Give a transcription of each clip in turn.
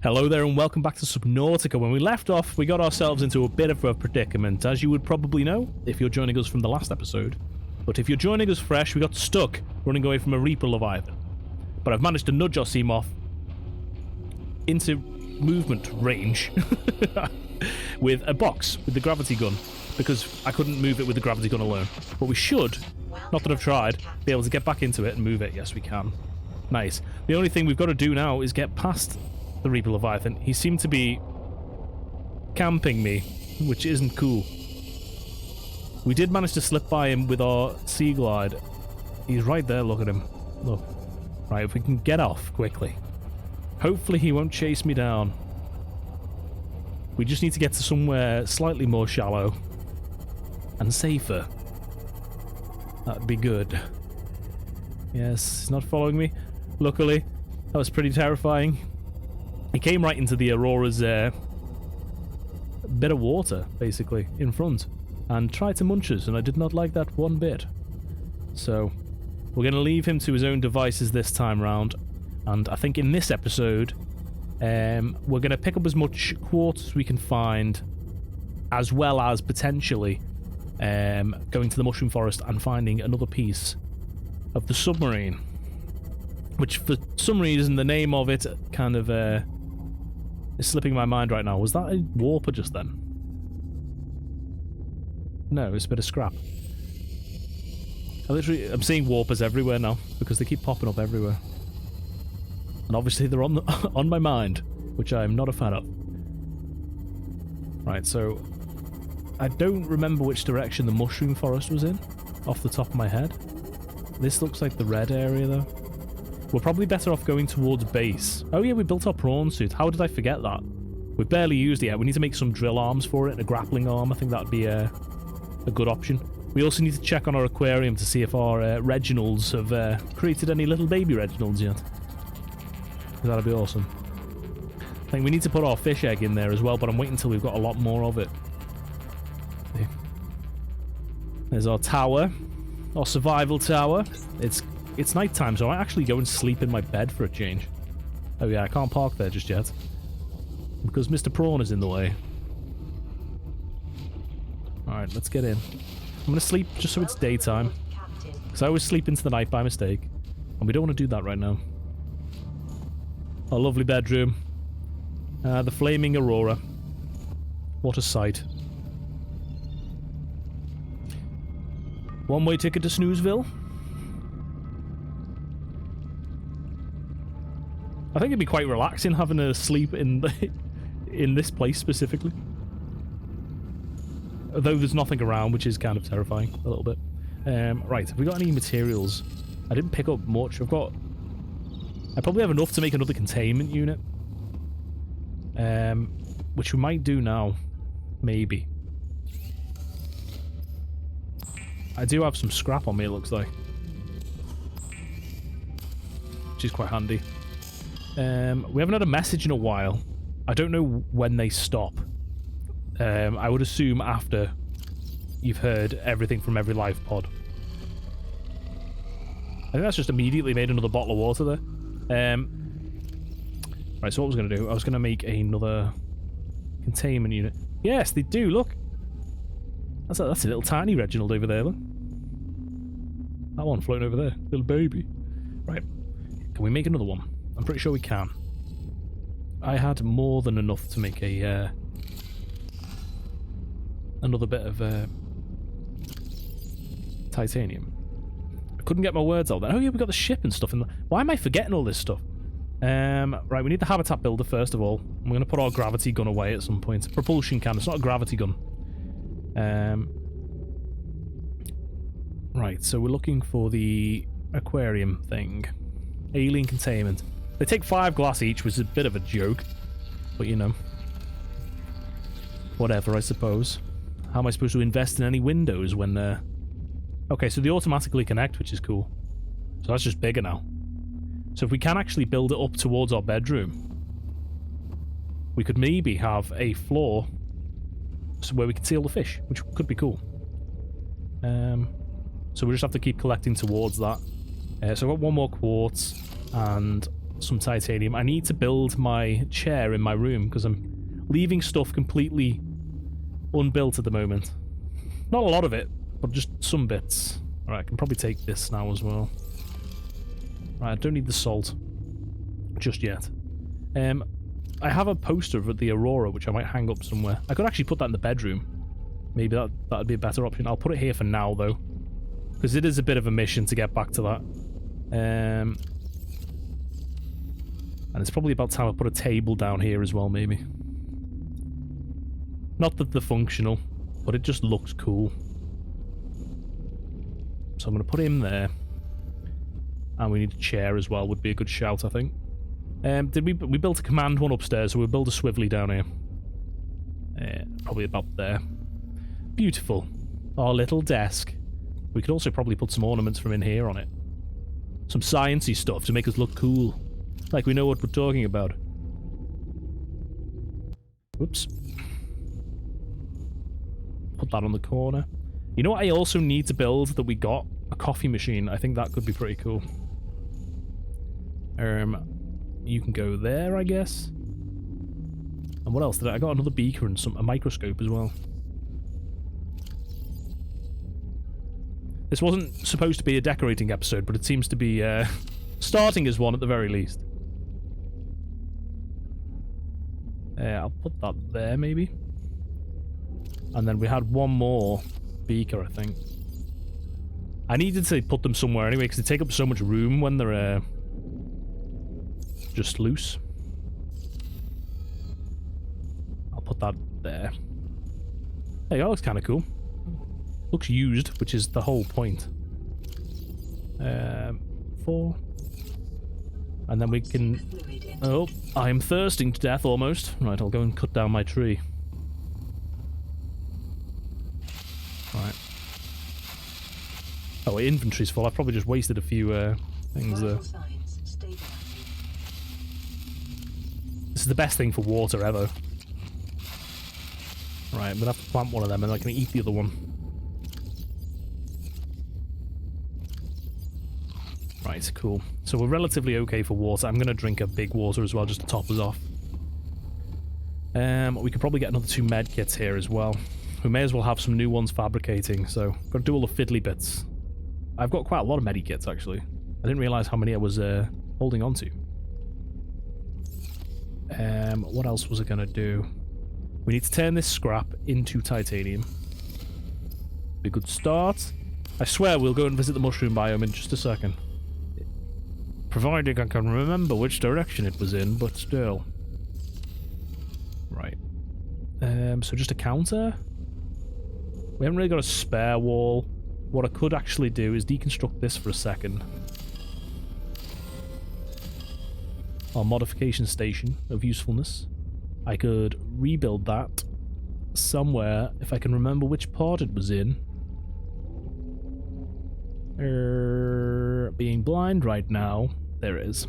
Hello there and welcome back to Subnautica. When we left off, we got ourselves into a bit of a predicament, as you would probably know if you're joining us from the last episode. But if you're joining us fresh, we got stuck running away from a Reaper Leviathan. But I've managed to nudge our Seamoth into movement range with a box with the gravity gun, because I couldn't move it with the gravity gun alone. But we should, not that I've tried, be able to get back into it and move it. Yes, we can. Nice. The only thing we've got to do now is get past the Reaper Leviathan. He seemed to be camping me, which isn't cool. We did manage to slip by him with our Sea Glide. He's right there, look at him. Look. Right, if we can get off quickly. Hopefully he won't chase me down. We just need to get to somewhere slightly more shallow and safer. That'd be good. Yes, he's not following me. Luckily, that was pretty terrifying. He came right into the Aurora's bit of water, basically, in front, and tried to munch us, and I did not like that one bit. So, we're going to leave him to his own devices this time round, and I think in this episode, we're going to pick up as much quartz as we can find, as well as potentially going to the mushroom forest and finding another piece of the submarine, which for some reason the name of it kind of is slipping my mind right now. Was that a warper just then? No, it's a bit of scrap. I'm seeing warpers everywhere now because they keep popping up everywhere, and obviously they're on my mind, which I am not a fan of. Right, so I don't remember which direction the mushroom forest was in off the top of my head. This looks like the red area though. We're probably better off going towards base. Oh yeah, we built our prawn suit. How did I forget that? We've barely used it yet. We need to make some drill arms for it and a grappling arm. I think that would be a good option. We also need to check on our aquarium to see if our Reginalds have created any little baby Reginalds yet. That'd be awesome. I think we need to put our fish egg in there as well, but I'm waiting until we've got a lot more of it. There's our tower. Our survival tower. It's night time, so I might actually go and sleep in my bed for a change. Oh yeah, I can't park there just yet, because Mr. Prawn is in the way. Alright, let's get in. I'm going to sleep just so it's daytime, because I always sleep into the night by mistake, and we don't want to do that right now. Our lovely bedroom. The flaming Aurora. What a sight. One-way ticket to Snoozeville. I think it'd be quite relaxing having a sleep in this place specifically. Although there's nothing around, which is kind of terrifying a little bit. Right, have we got any materials? I didn't pick up much. I probably have enough to make another containment unit. Which we might do now. Maybe. I do have some scrap on me, it looks like. Which is quite handy. We haven't had a message in a while. I don't know when they stop. I would assume after you've heard everything from every live pod. I think that's just immediately made another bottle of water there. Right, so what I was going to do, I was going to make another containment unit. Yes, they do, look. That's a little tiny Reginald over there, look. That one floating over there. Little baby. Right. Can we make another one? I'm pretty sure we can. I had more than enough to make a another bit of titanium. I couldn't get my words out there. Oh yeah, we got the ship and stuff in there. Why am I forgetting all this stuff? Right, we need the habitat builder first of all. We're going to put our gravity gun away at some point. Propulsion can, it's not a gravity gun. Right, so we're looking for the aquarium thing. Alien containment. They take 5 glass each, which is a bit of a joke. But, you know. Whatever, I suppose. How am I supposed to invest in any windows when they're... Okay, so they automatically connect, which is cool. So that's just bigger now. So if we can actually build it up towards our bedroom, we could maybe have a floor where we can see all the fish, which could be cool. So we just have to keep collecting towards that. So I've got one more quartz, and some titanium. I need to build my chair in my room because I'm leaving stuff completely unbuilt at the moment. Not a lot of it, but just some bits. Alright, I can probably take this now as well. Right, I don't need the salt just yet. I have a poster of the Aurora, which I might hang up somewhere. I could actually put that in the bedroom. Maybe that'd be a better option. I'll put it here for now, though, because it is a bit of a mission to get back to that. And it's probably about time I put a table down here as well, maybe. Not that they're functional, but it just looks cool. So I'm going to put him there. And we need a chair as well, would be a good shout, I think. We built a command one upstairs, so we'll build a swivelly down here. Probably about there. Beautiful. Our little desk. We could also probably put some ornaments from in here on it. Some sciencey stuff to make us look cool. Like we know what we're talking about. Whoops. Put that on the corner. You know what I also need to build that we got? A coffee machine. I think that could be pretty cool. You can go there, I guess. And what else did I got? Another beaker and a microscope as well. This wasn't supposed to be a decorating episode, but it seems to be starting as one at the very least. I'll put that there, maybe. And then we had one more beaker, I think. I needed to put them somewhere anyway, because they take up so much room when they're just loose. I'll put that there. Hey, that looks kind of cool. Looks used, which is the whole point. 4. And then we can... Oh, I am thirsting to death almost. Right, I'll go and cut down my tree. Right. Oh, inventory's full. I've probably just wasted a few things there. This is the best thing for water ever. Right, I'm gonna have to plant one of them and I can eat the other one. Right, cool. So we're relatively okay for water. I'm gonna drink a big water as well just to top us off. We could probably get another 2 med kits here as well. We may as well have some new ones fabricating, so gotta do all the fiddly bits. I've got quite a lot of medikits, actually. I didn't realise how many I was holding on to. What else was I going to do? We need to turn this scrap into titanium. Be a good start. I swear we'll go and visit the mushroom biome in just a second. Providing I can remember which direction it was in, but still. Right. So just a counter? We haven't really got a spare wall. What I could actually do is deconstruct this for a second. Our modification station of usefulness. I could rebuild that somewhere if I can remember which part it was in. Being blind right now. There it is.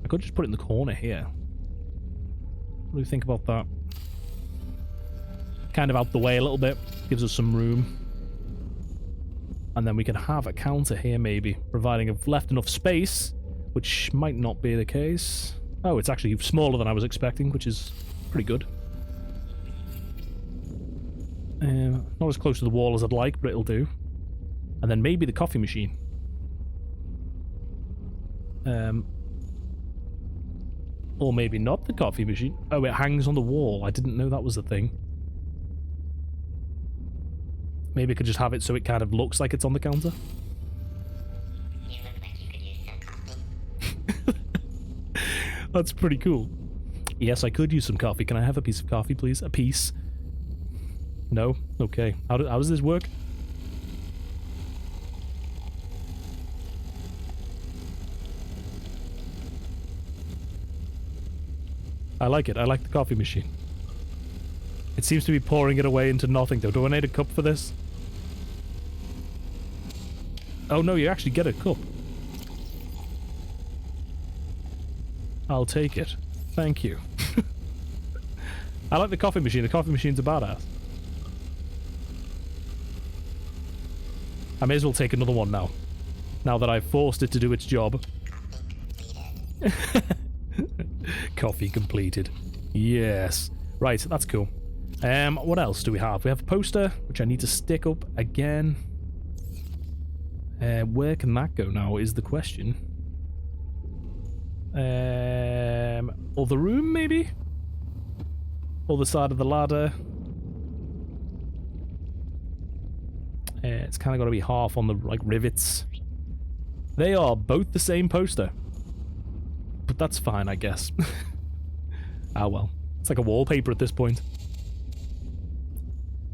I could just put it in the corner here. What do you think about that? Kind of out the way a little bit. Gives us some room. And then we can have a counter here, maybe, providing I've left enough space, which might not be the case. Oh, it's actually smaller than I was expecting, which is pretty good. Not as close to the wall as I'd like, but it'll do. And then maybe the coffee machine. Or maybe not the coffee machine. Oh, it hangs on the wall. I didn't know that was a thing. Maybe I could just have it so it kind of looks like it's on the counter. You look like you could use some coffee. That's pretty cool. Yes, I could use some coffee. Can I have a piece of coffee, please? A piece? No? Okay. How does this work? I like it. I like the coffee machine. It seems to be pouring it away into nothing, though. Do I need a cup for this? Oh, no, you actually get a cup. I'll take it. Thank you. I like the coffee machine. The coffee machine's a badass. I may as well take another one now. Now that I've forced it to do its job. Coffee completed. Yes. Right, that's cool. What else do we have? We have a poster, which I need to stick up again. Where can that go now is the question. Other room, maybe? Other side of the ladder. It's kind of got to be half on the, like, rivets. They are both the same poster. But that's fine, I guess. Ah, well. It's like a wallpaper at this point.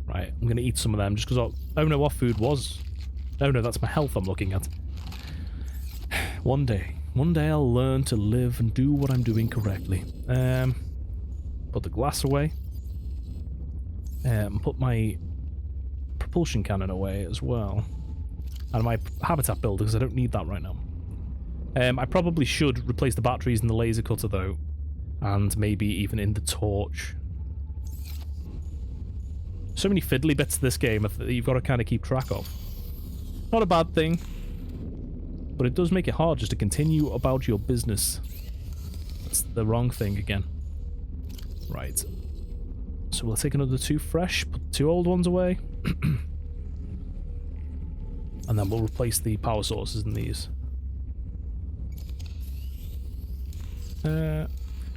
Right, I'm going to eat some of them just because I don't know what food was. Oh no, that's my health I'm looking at. One day I'll learn to live and do what I'm doing correctly. Put the glass away. Put my propulsion cannon away as well. And my habitat builder, because I don't need that right now. I probably should replace the batteries in the laser cutter though. And maybe even in the torch. So many fiddly bits to this game that you've got to kind of keep track of. Not a bad thing. But it does make it hard just to continue about your business. That's the wrong thing again. Right. So we'll take another 2 fresh, put the 2 old ones away. And then we'll replace the power sources in these.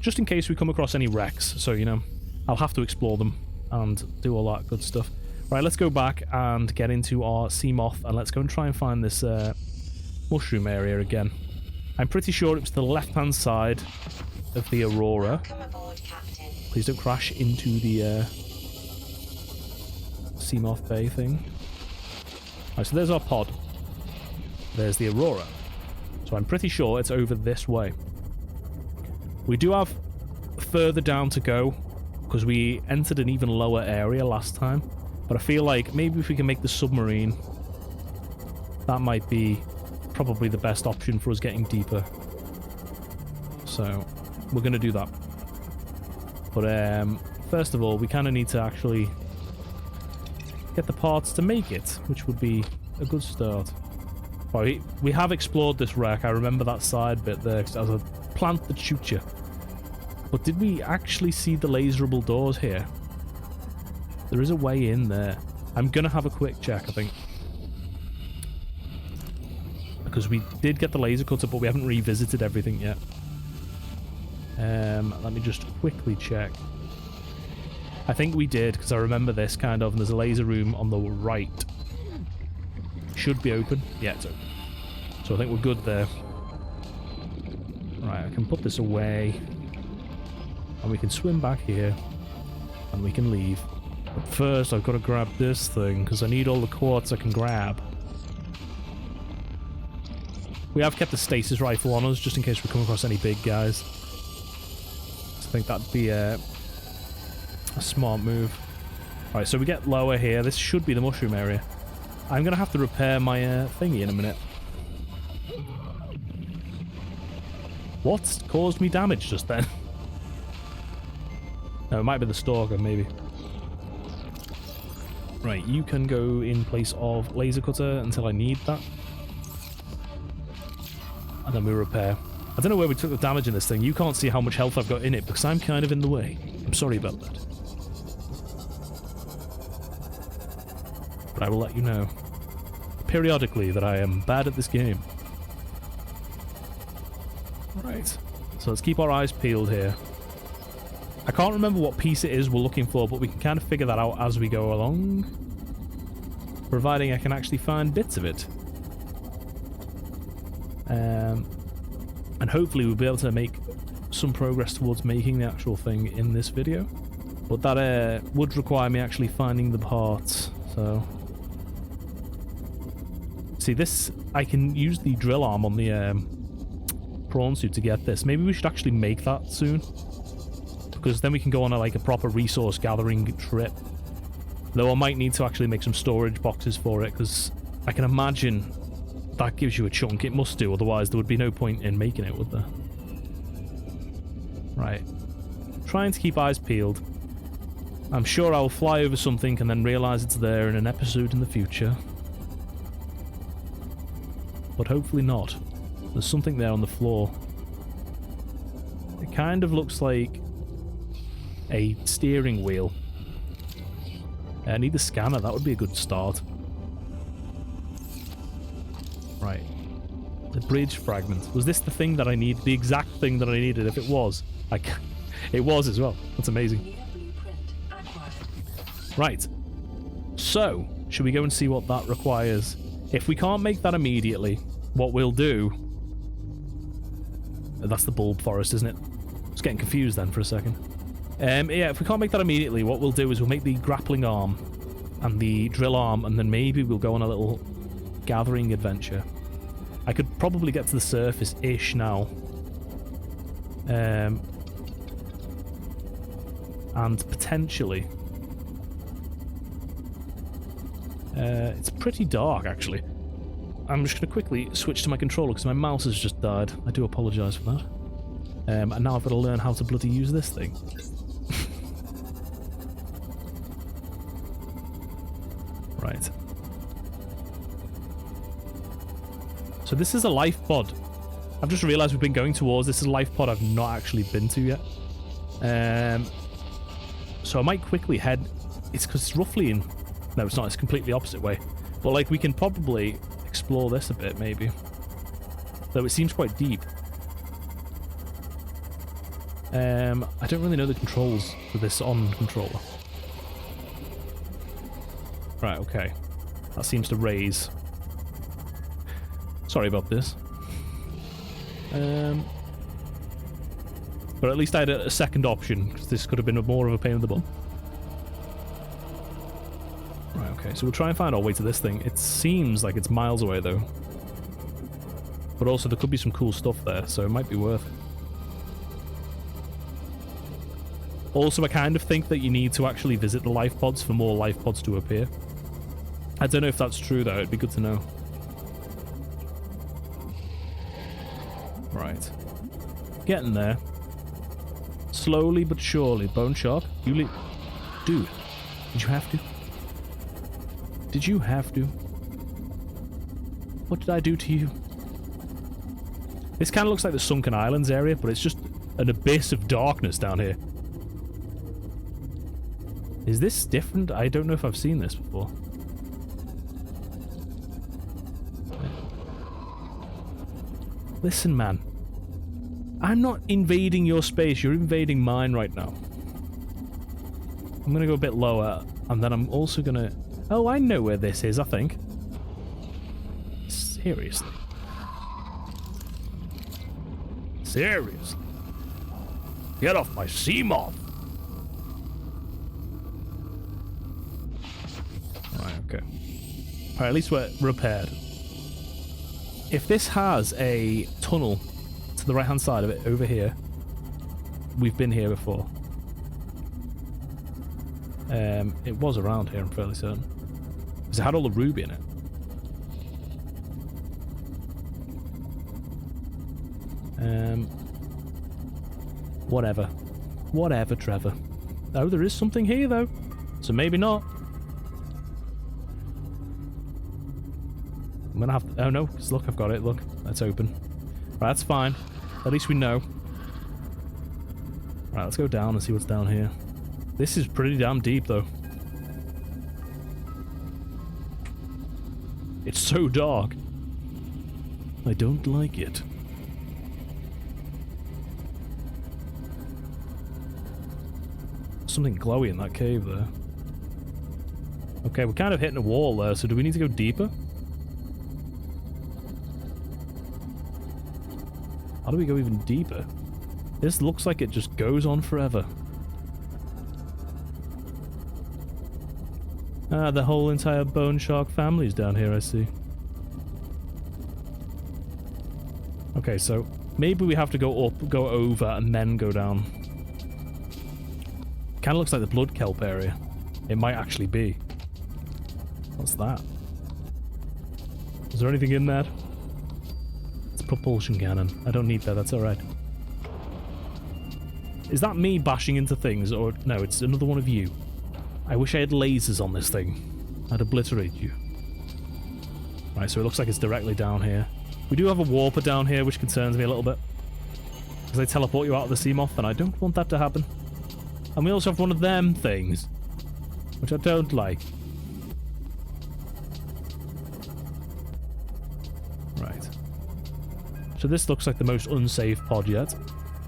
Just in case we come across any wrecks, so, you know, I'll have to explore them and do all that good stuff. Right, let's go back and get into our sea moth, and let's go and try and find this mushroom area again. I'm pretty sure it's the left-hand side of the Aurora. Welcome aboard, Captain. Please don't crash into the sea moth bay thing. Right, so there's our pod. There's the Aurora. So I'm pretty sure it's over this way. We do have further down to go, because we entered an even lower area last time. But I feel like maybe if we can make the submarine, that might be probably the best option for us getting deeper. So we're going to do that. But first of all, we kind of need to actually get the parts to make it, which would be a good start. Right, we have explored this wreck. I remember that side bit there, because as a plant that shoots you. But did we actually see the laserable doors here? There is a way in there. I'm going to have a quick check, I think. Because we did get the laser cutter, but we haven't revisited everything yet. Let me just quickly check. I think we did, because I remember this kind of, and there's a laser room on the right. Should be open. Yeah, it's open. So I think we're good there. Right, I can put this away. And we can swim back here. And we can leave. But first, I've got to grab this thing, because I need all the quartz I can grab. We have kept the stasis rifle on us, just in case we come across any big guys. So I think that'd be a smart move. Alright, so we get lower here. This should be the mushroom area. I'm going to have to repair my thingy in a minute. What caused me damage just then? No, it might be the stalker, maybe. Right, you can go in place of laser cutter until I need that. And then we repair. I don't know where we took the damage in this thing. You can't see how much health I've got in it because I'm kind of in the way. I'm sorry about that. But I will let you know periodically that I am bad at this game. Right. So let's keep our eyes peeled here. I can't remember what piece it is we're looking for, but we can kind of figure that out as we go along. Providing I can actually find bits of it. And hopefully we'll be able to make some progress towards making the actual thing in this video. But that would require me actually finding the parts, so... See, this... I can use the drill arm on the prawn suit to get this. Maybe we should actually make that soon. Because then we can go on a proper resource gathering trip. Though I might need to actually make some storage boxes for it, because I can imagine that gives you a chunk. It must do, otherwise there would be no point in making it, would there? Right. Trying to keep eyes peeled. I'm sure I'll fly over something and then realise it's there in an episode in the future. But hopefully not. There's something there on the floor. Kind of looks like a steering wheel. I need the scanner. That would be a good start. Right. The bridge fragment. Was this the thing that I needed? The exact thing that I needed? If it was, it was as well. That's amazing. Right. So, should we go and see what that requires? If we can't make that immediately, what we'll do... That's the bulb forest, isn't it? I was getting confused then for a second. Yeah, if we can't make that immediately, what we'll do is we'll make the grappling arm and the drill arm, and then maybe we'll go on a little gathering adventure. I could probably get to the surface-ish now. And potentially... it's pretty dark, actually. I'm just going to quickly switch to my controller because my mouse has just died. I do apologise for that. And now I've got to learn how to bloody use this thing. Right. So this is a life pod. I've just realised we've been going towards this is a life pod I've not actually been to yet. So I might quickly head... It's because it's roughly in... No, it's not. It's completely opposite way. But, like, we can probably explore this a bit, maybe. Though it seems quite deep. I don't really know the controls for this on controller. Right, okay. That seems to raise. Sorry about this. But at least I had a second option, because this could have been more of a pain in the bum. Right, okay, so we'll try and find our way to this thing. It seems like it's miles away, though. But also, there could be some cool stuff there, so it might be worth it. Also, I kind of think that you need to actually visit the life pods for more life pods to appear. I don't know if that's true, though. It'd be good to know. Right. Getting there. Slowly but surely. Bone shark? Dude, did you have to? Did you have to? What did I do to you? This kind of looks like the Sunken Islands area, but it's just an abyss of darkness down here. Is this different? I don't know if I've seen this before. Listen, man. I'm not invading your space. You're invading mine right now. I'm going to go a bit lower, and then I'm also going to... Oh, I know where this is, I think. Seriously. Seriously. Get off my Seamoth. Right, okay. Alright, at least we're repaired. If this has a tunnel to the right-hand side of it, over here, we've been here before. It was around here, I'm fairly certain. Because it had all the ruby in it. Whatever. Whatever, Trevor. Oh, there is something here, though. So maybe not. I'm gonna have to... Oh, no. Because look, I've got it. Look. That's open. Right, that's fine. At least we know. Right, let's go down and see what's down here. This is pretty damn deep, though. It's so dark. I don't like it. Something glowy in that cave there. Okay, we're kind of hitting a wall there, so do we need to go deeper? How do we go even deeper? This looks like it just goes on forever. Ah, the whole entire bone shark family's down here, I see. Okay, so maybe we have to go up, go over, and then go down. Kind of looks like the blood kelp area. It might actually be. What's that? Is there anything in there? It's a propulsion cannon. I don't need that, that's alright. Is that me bashing into things, or... No, it's another one of you. I wish I had lasers on this thing. I'd obliterate you. Right, so it looks like it's directly down here. We do have a warper down here, which concerns me a little bit. Because they teleport you out of the Seamoth, and I don't want that to happen. And we also have one of them things, which I don't like. Right. So this looks like the most unsafe pod yet.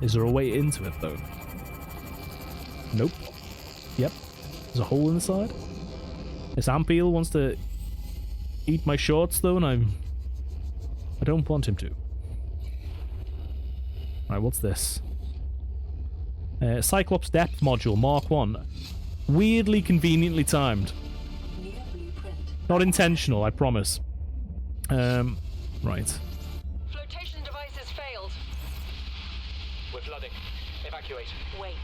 Is there a way into it, though? Nope. Yep. There's a hole in the side. This Ampeel wants to eat my shorts, though, and I don't want him to. Right, what's this? Cyclops Depth Module, Mark 1. Weirdly conveniently timed. Not intentional, I promise. Right. Flotation device has failed. We're flooding. Evacuate. Wait.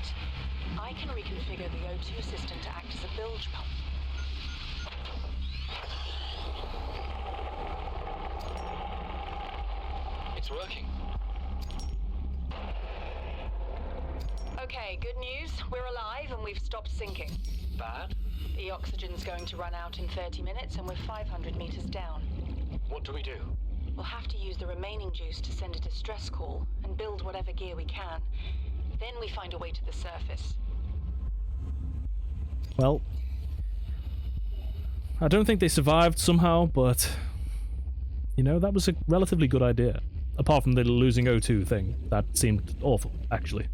I can reconfigure the O2 system to act as a bilge pump. It's working. Okay, good news. We're alive and we've stopped sinking. Bad? The oxygen's going to run out in 30 minutes and we're 500 meters down. What do we do? We'll have to use the remaining juice to send a distress call and build whatever gear we can. Then we find a way to the surface. Well, I don't think they survived somehow, but you know, that was a relatively good idea. Apart from the losing O2 thing. That seemed awful, actually.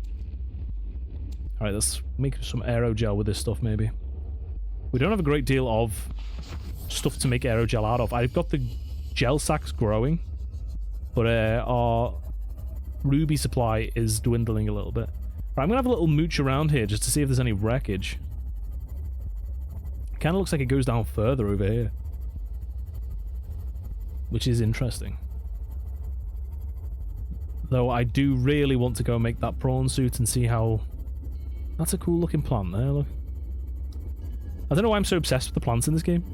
Alright, let's make some aerogel with this stuff, maybe. We don't have a great deal of stuff to make aerogel out of. I've got the gel sacks growing, but our ruby supply is dwindling a little bit. Right, I'm gonna have a little mooch around here just to see if there's any wreckage. Kind of looks like it goes down further over here, which is interesting. Though I do really want to go make that prawn suit and see how... That's a cool looking plant there, look. I don't know why I'm so obsessed with the plants in this game.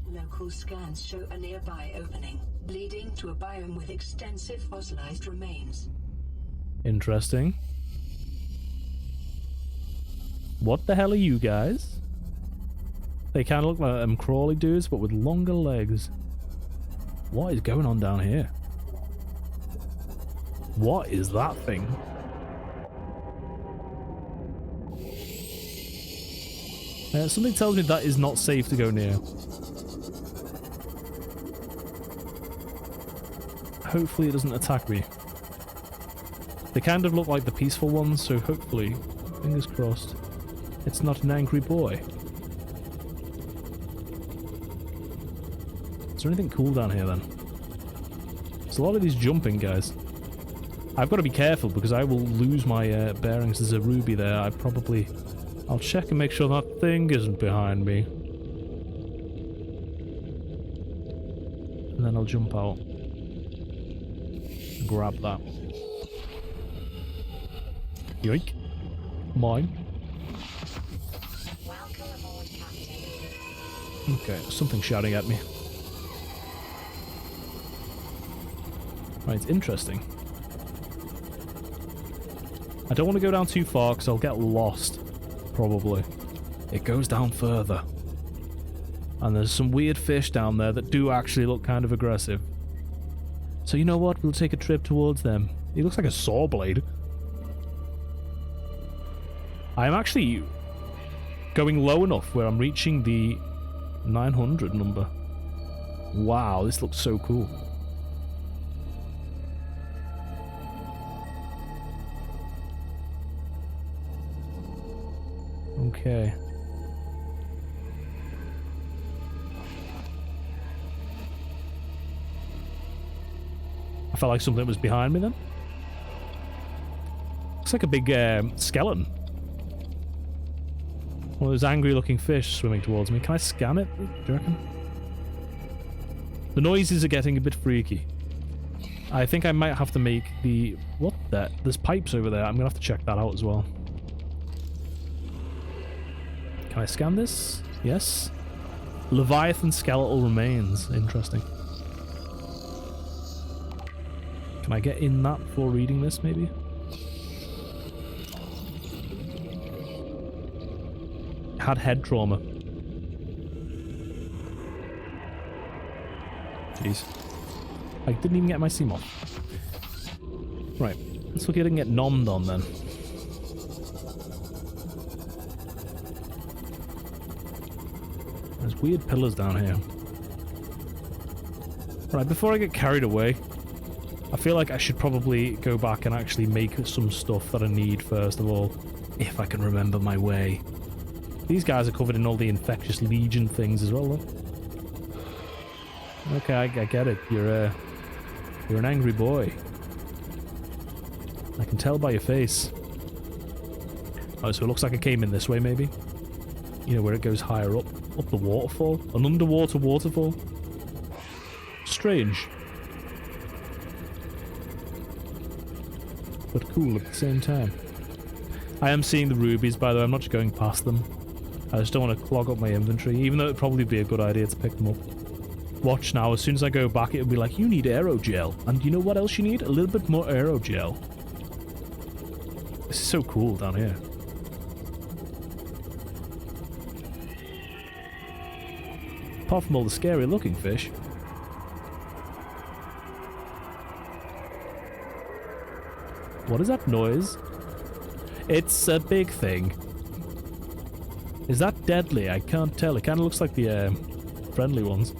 Local scans show a nearby opening, leading to a biome with extensive fossilized remains. Interesting. What the hell are you guys? They kind of look like crawly dudes, but with longer legs. What is going on down here? What is that thing? Something tells me that is not safe to go near. Hopefully it doesn't attack me. They kind of look like the peaceful ones, so hopefully, fingers crossed, it's not an angry boy. Is there anything cool down here then? There's a lot of these jumping guys. I've got to be careful because I will lose my bearings. There's a ruby there. I'll check and make sure that thing isn't behind me. And then I'll jump out. Grab that. Yoink. Mine. Welcome aboard, Captain. Okay, something shouting at me. Right, interesting. I don't want to go down too far because I'll get lost. Probably. It goes down further. And there's some weird fish down there that do actually look kind of aggressive. So you know what? We'll take a trip towards them. He looks like a saw blade. I am actually going low enough where I'm reaching the 900 number. Wow, this looks so cool. Okay. I felt like something was behind me then. Looks like a big skeleton. One of those angry looking fish swimming towards me. Can I scan it? Do you reckon? The noises are getting a bit freaky. I think I might have to make the... What the... There's pipes over there. I'm gonna have to check that out as well. Can I scan this? Yes. Leviathan skeletal remains. Interesting. Can I get in that before reading this, maybe? Had head trauma. Jeez. I didn't even get my Seamoth. Right, let's look at it and get nommed on then. There's weird pillars down here. Right, before I get carried away, I feel like I should probably go back and actually make some stuff that I need first of all, if I can remember my way. These guys are covered in all the infectious legion things as well, though. Okay, I get it. You're an angry boy. I can tell by your face. Oh, so it looks like I came in this way, maybe? You know, where it goes higher up the waterfall? An underwater waterfall? Strange. But cool at the same time. I am seeing the rubies, by the way. I'm not just going past them. I just don't want to clog up my inventory, even though it'd probably be a good idea to pick them up. Watch now, as soon as I go back, it'll be like, you need aerogel. And you know what else you need? A little bit more aerogel. This is so cool down here. Apart from all the scary looking fish. What is that noise? It's a big thing. Is that deadly? I can't tell. It kind of looks like the friendly ones.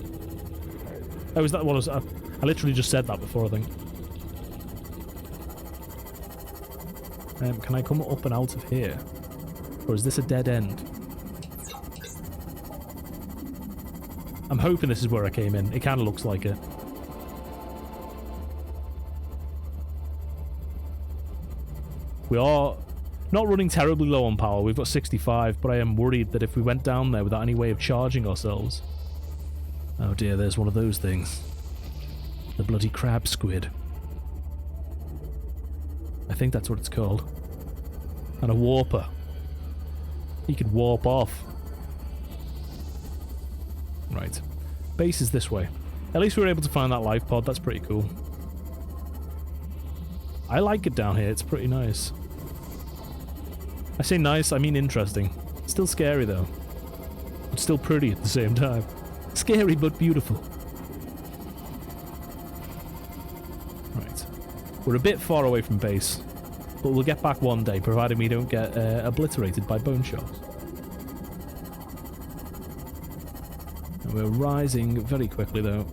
Oh, is that what I literally just said that before, I think. Can I come up and out of here? Or is this a dead end? I'm hoping this is where I came in. It kind of looks like it. We are not running terribly low on power. We've got 65, but I am worried that if we went down there without any way of charging ourselves... Oh dear, there's one of those things. The bloody crab squid. I think that's what it's called. And a warper. He could warp off. Right. Base is this way. At least we were able to find that life pod. That's pretty cool. I like it down here. It's pretty nice. I say nice, I mean interesting. Still scary though. But still pretty at the same time. Scary but beautiful. Right. We're a bit far away from base. But we'll get back one day, provided we don't get obliterated by bone sharks. And we're rising very quickly though.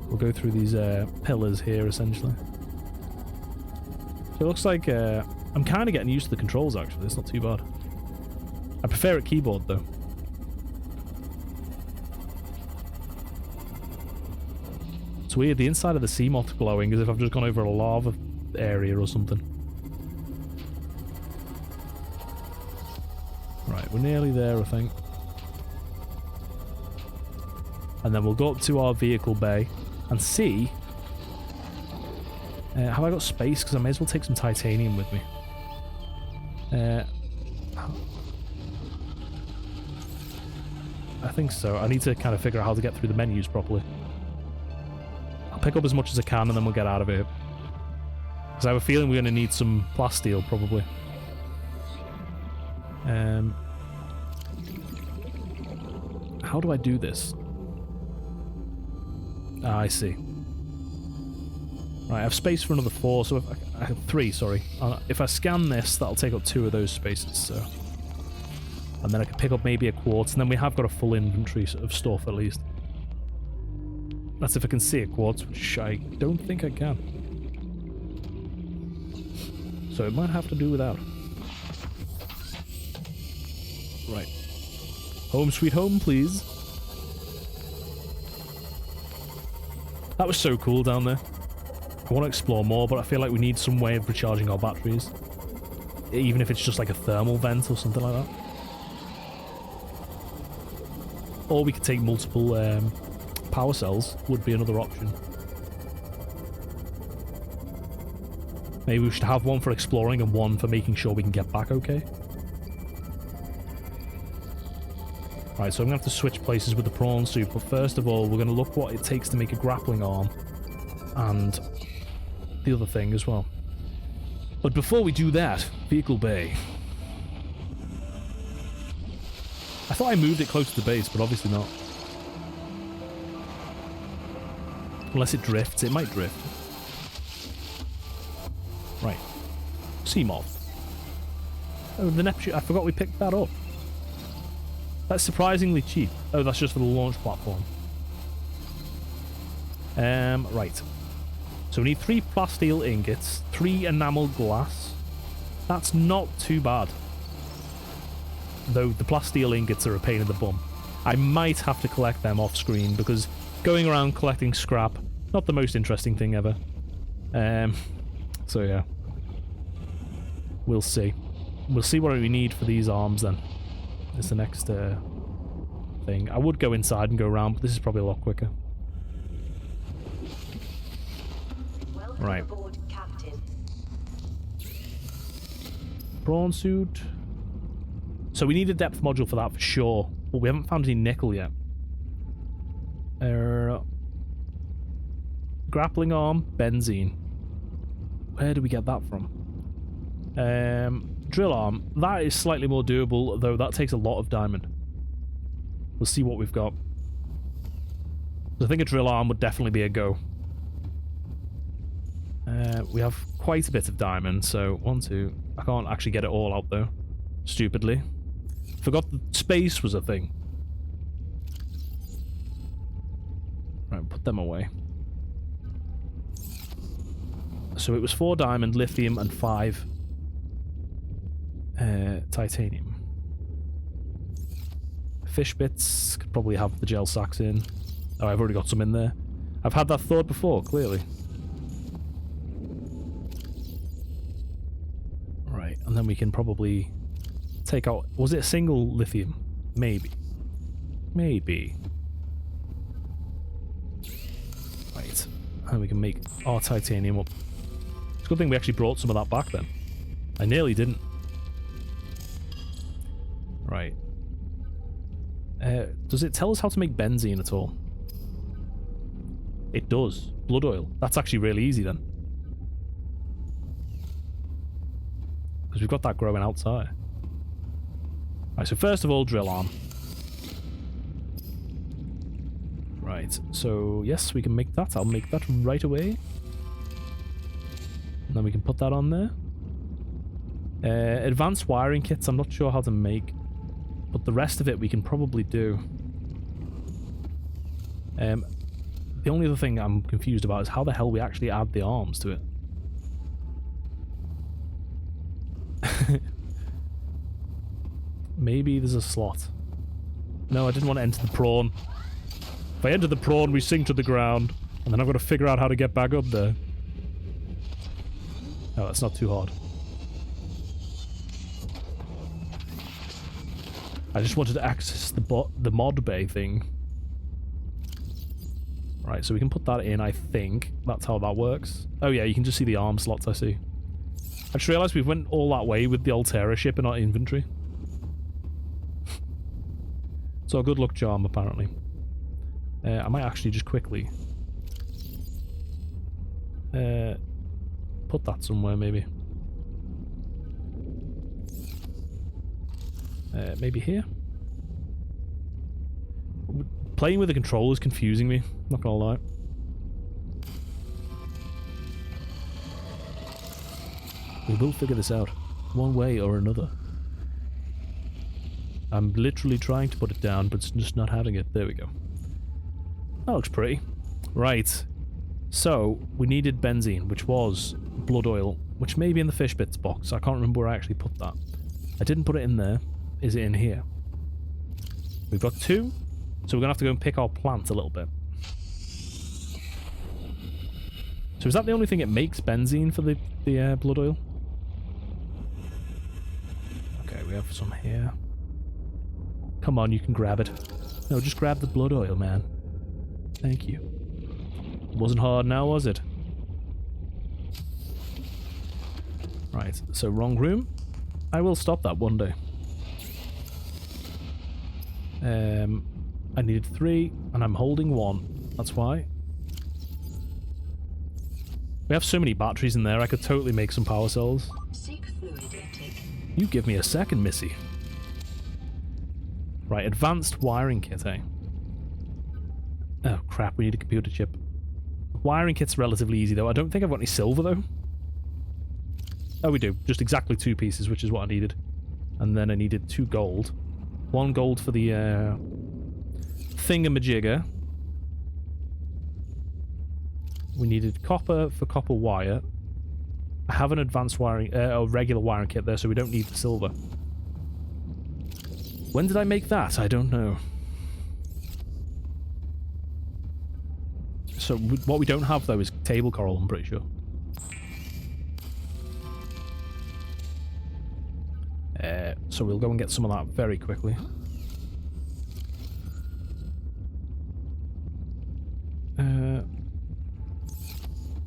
We'll go through these pillars here essentially. So it looks like I'm kind of getting used to the controls actually. It's not too bad. I prefer it keyboard though. It's weird, the inside of the sea moth's glowing as if I've just gone over a lava area or something. Right, we're nearly there I think. And then we'll go up to our vehicle bay and see... have I got space? Because I may as well take some titanium with me. I think so. I need to kind of figure out how to get through the menus properly. I'll pick up as much as I can and then we'll get out of here. Because I have a feeling we're going to need some plasteel probably. How do I do this? Ah, I see. Right, I have space for another 4, so if I have 3, sorry. If I scan this, that'll take up 2 of those spaces, so... And then I can pick up maybe a quartz, and then we have got a full inventory of stuff, at least. That's if I can see a quartz, which I don't think I can. So it might have to do without. Right. Home sweet home, please. That was so cool down there. I want to explore more, but I feel like we need some way of recharging our batteries. Even if it's just like a thermal vent or something like that. Or we could take multiple power cells, would be another option. Maybe we should have one for exploring and one for making sure we can get back okay. Right, so I'm going to have to switch places with the prawn soup, but first of all, we're going to look what it takes to make a grappling arm. And the other thing as well. But before we do that, vehicle bay. I thought I moved it close to the base, but obviously not. Unless it drifts. It might drift. Right. Seamoth. Oh, the Neptune. I forgot we picked that up. That's surprisingly cheap. Oh, that's just for the launch platform. Right. So we need 3 plasteel ingots, 3 enamel glass. That's not too bad. Though the plasteel ingots are a pain in the bum. I might have to collect them off screen because going around collecting scrap, not the most interesting thing ever. So yeah. We'll see. We'll see what we need for these arms then. Is the next thing. I would go inside and go around, but this is probably a lot quicker. Welcome Right. aboard, Captain. Prawn suit. So we need a depth module for that for sure. But we haven't found any nickel yet. Grappling arm, benzene. Where do we get that from? Drill arm. That is slightly more doable, though that takes a lot of diamond. We'll see what we've got. I think a drill arm would definitely be a go. We have quite a bit of diamond, so 1, 2. I can't actually get it all out though. Stupidly. Forgot that space was a thing. Right, put them away. So it was 4 diamond, lithium, and 5 titanium. Fish bits, could probably have the gel sacks in. Oh, I've already got some in there. I've had that thought before, clearly. Right, and then we can probably take out... Was it a single lithium? Maybe. Maybe. Right, and we can make our titanium up. It's a good thing we actually brought some of that back then. I nearly didn't. Right. Does it tell us how to make benzene at all? It does. Blood oil. That's actually really easy then. Because we've got that growing outside. Right, so first of all, drill arm. Right, so yes, we can make that. I'll make that right away. And then we can put that on there. Advanced wiring kits, I'm not sure how to make. But the rest of it we can probably do. The only other thing I'm confused about is how the hell we actually add the arms to it. Maybe there's a slot. No, I didn't want to enter the prawn. If I enter the prawn, we sink to the ground. And then I've got to figure out how to get back up there. Oh, that's not too hard. I just wanted to access the mod bay thing. Right, so we can put that in, I think. That's how that works. Oh yeah, you can just see the arm slots, I see. I just realised we went all that way with the Altera ship in our inventory. So a good luck charm, apparently. I might actually just quickly... put that somewhere, maybe. Maybe here? Playing with the controller is confusing me, not gonna lie. We will figure this out, one way or another. I'm literally trying to put it down, but it's just not having it. There we go. That looks pretty. Right. So, we needed benzene, which was blood oil, which may be in the fish bits box. I can't remember where I actually put that. I didn't put it in there. Is it in here? We've got 2, so we're going to have to go and pick our plant a little bit. So is that the only thing it makes, benzene, for the blood oil? Okay, we have some here. Come on, you can grab it. No, just grab the blood oil, man. Thank you. It wasn't hard now, was it? Right, so wrong room. I will stop that one day. I needed 3, and I'm holding 1. That's why. We have so many batteries in there, I could totally make some power cells. Seek fluid intake. You give me a second, missy. Right, advanced wiring kit, eh? Oh, crap, we need a computer chip. Wiring kit's relatively easy, though. I don't think I've got any silver, though. Oh, we do. Just exactly 2 pieces, which is what I needed. And then I needed 2 gold. 1 gold for the thingamajigger. We needed copper for copper wire. I have an advanced wiring, regular wiring kit there, so we don't need the silver. When did I make that? I don't know. So what we don't have, though, is table coral, I'm pretty sure. So we'll go and get some of that very quickly.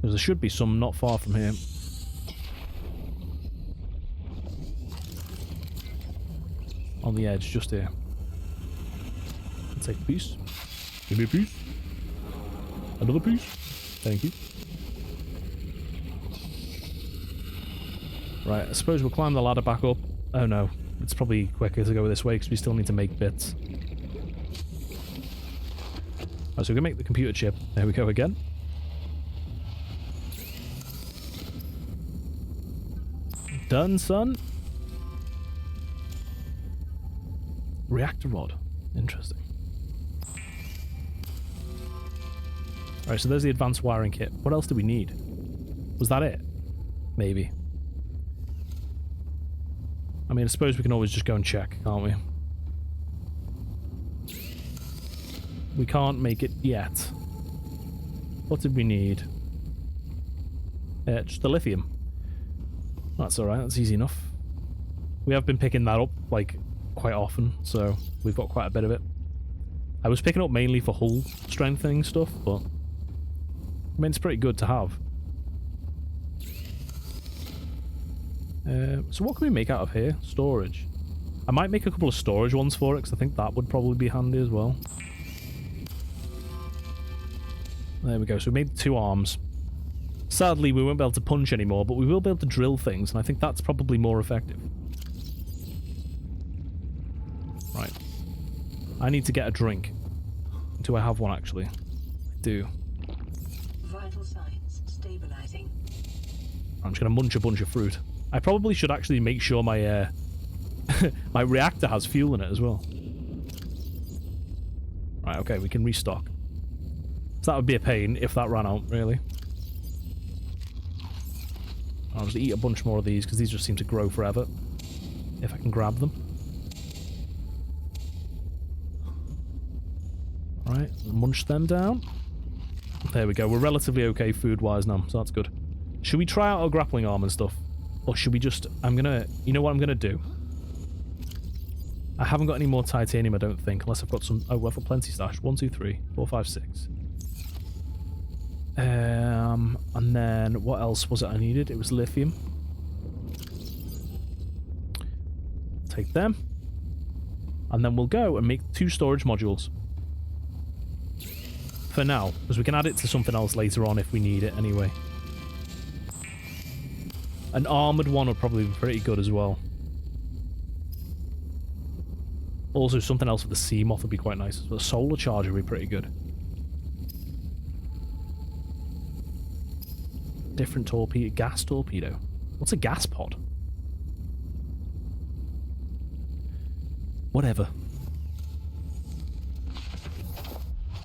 There should be some not far from here. On the edge, just here. I'll take a piece. Give me a piece. Another piece. Thank you. Right, I suppose we'll climb the ladder back up. Oh no, it's probably quicker to go this way because we still need to make bits. Right, so we can make the computer chip. There we go again. Done, son. Reactor rod. Interesting. Alright, so there's the advanced wiring kit. What else do we need? Was that it? Maybe. I mean, I suppose we can always just go and check, can't we? We can't make it yet. What did we need? Just the lithium. That's alright, that's easy enough. We have been picking that up, like, quite often, so we've got quite a bit of it. I was picking up mainly for hull strengthening stuff, but I mean, it's pretty good to have. So what can we make out of here? Storage. I might make a couple of storage ones for it, because I think that would probably be handy as well. There we go, so we made 2 arms. Sadly, we won't be able to punch anymore, but we will be able to drill things, and I think that's probably more effective. Right. I need to get a drink. Do I have one, actually? I do. Vital signs stabilizing. I'm just going to munch a bunch of fruit. I probably should actually make sure my my reactor has fuel in it as well. Right, okay, we can restock. So that would be a pain if that ran out, really. I'll just eat a bunch more of these, because these just seem to grow forever. If I can grab them. Right, munch them down. There we go, we're relatively okay food-wise now, so that's good. Should we try out our grappling arm and stuff? Or should we just... You know what I'm gonna do? I haven't got any more titanium, I don't think, unless I've got some... Oh, I've got plenty stash. 1, 2, 3, 4, 5, 6. And then what else was it I needed? It was lithium. Take them. And then we'll go and make 2 storage modules. For now, because we can add it to something else later on if we need it anyway. An armoured one would probably be pretty good as well. Also, something else with the sea moth would be quite nice. The solar charger would be pretty good. Different torpedo. Gas torpedo. What's a gas pod? Whatever.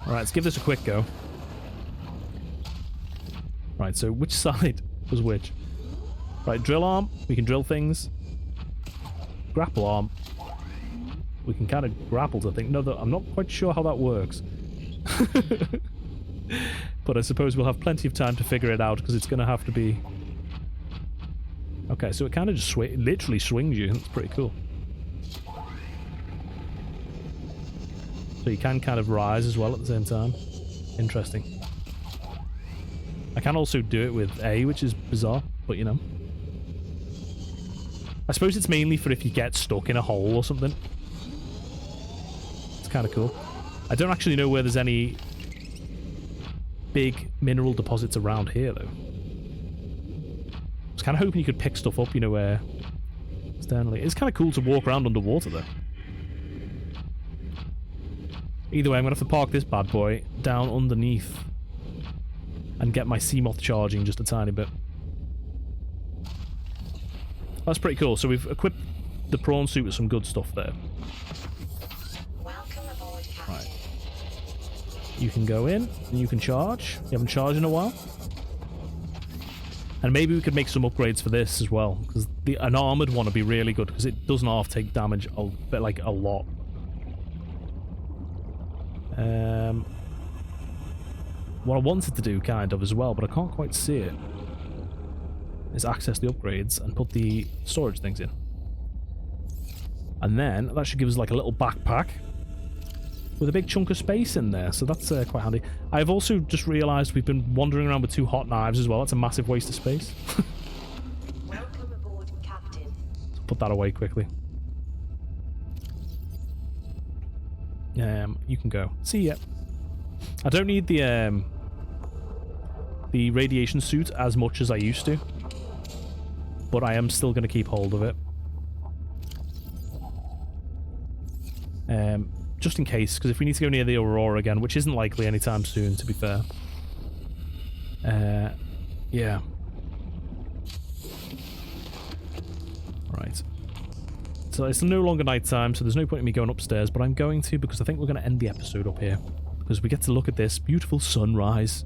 Alright, let's give this a quick go. Right, so which side was which? Right, drill arm. We can drill things. Grapple arm. We can kind of grapple to things. No, I'm not quite sure how that works. But I suppose we'll have plenty of time to figure it out, because it's going to have to be... Okay, so it kind of just literally swings you. That's pretty cool. So you can kind of rise as well at the same time. Interesting. I can also do it with A, which is bizarre, but you know. I suppose it's mainly for if you get stuck in a hole or something. It's kind of cool. I don't actually know where there's any big mineral deposits around here, though. I was kind of hoping you could pick stuff up, you know, externally. It's kind of cool to walk around underwater, though. Either way, I'm going to have to park this bad boy down underneath and get my Seamoth charging just a tiny bit. That's pretty cool. So we've equipped the prawn suit with some good stuff there. Welcome aboard, Captain. Right. You can go in and you can charge. You haven't charged in a while. And maybe we could make some upgrades for this as well, because an armored one would be really good, because it doesn't half take damage a bit, like a lot. What I wanted to do, kind of, as well, but I can't quite see it, is access the upgrades and put the storage things in. And then, that should give us like a little backpack with a big chunk of space in there, so that's quite handy. I've also just realised we've been wandering around with 2 hot knives as well. That's a massive waste of space. Welcome aboard, Captain. Put that away quickly. You can go. See ya. I don't need the radiation suit as much as I used to, but I am still going to keep hold of it. Just in case, because if we need to go near the Aurora again, which isn't likely anytime soon, to be fair. Yeah. Right. So it's no longer nighttime, so there's no point in me going upstairs, but I'm going to, because I think we're going to end the episode up here. Because we get to look at this beautiful sunrise,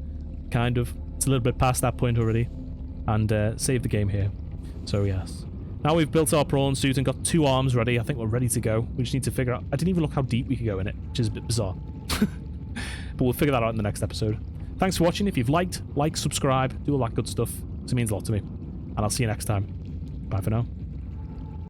kind of. It's a little bit past that point already. And save the game here. So yes. Now we've built our prawn suit and got 2 arms ready. I think we're ready to go. We just need to figure out... I didn't even look how deep we could go in it, which is a bit bizarre. But we'll figure that out in the next episode. Thanks for watching. If you've liked, like, subscribe, do all that good stuff. It means a lot to me. And I'll see you next time. Bye for now.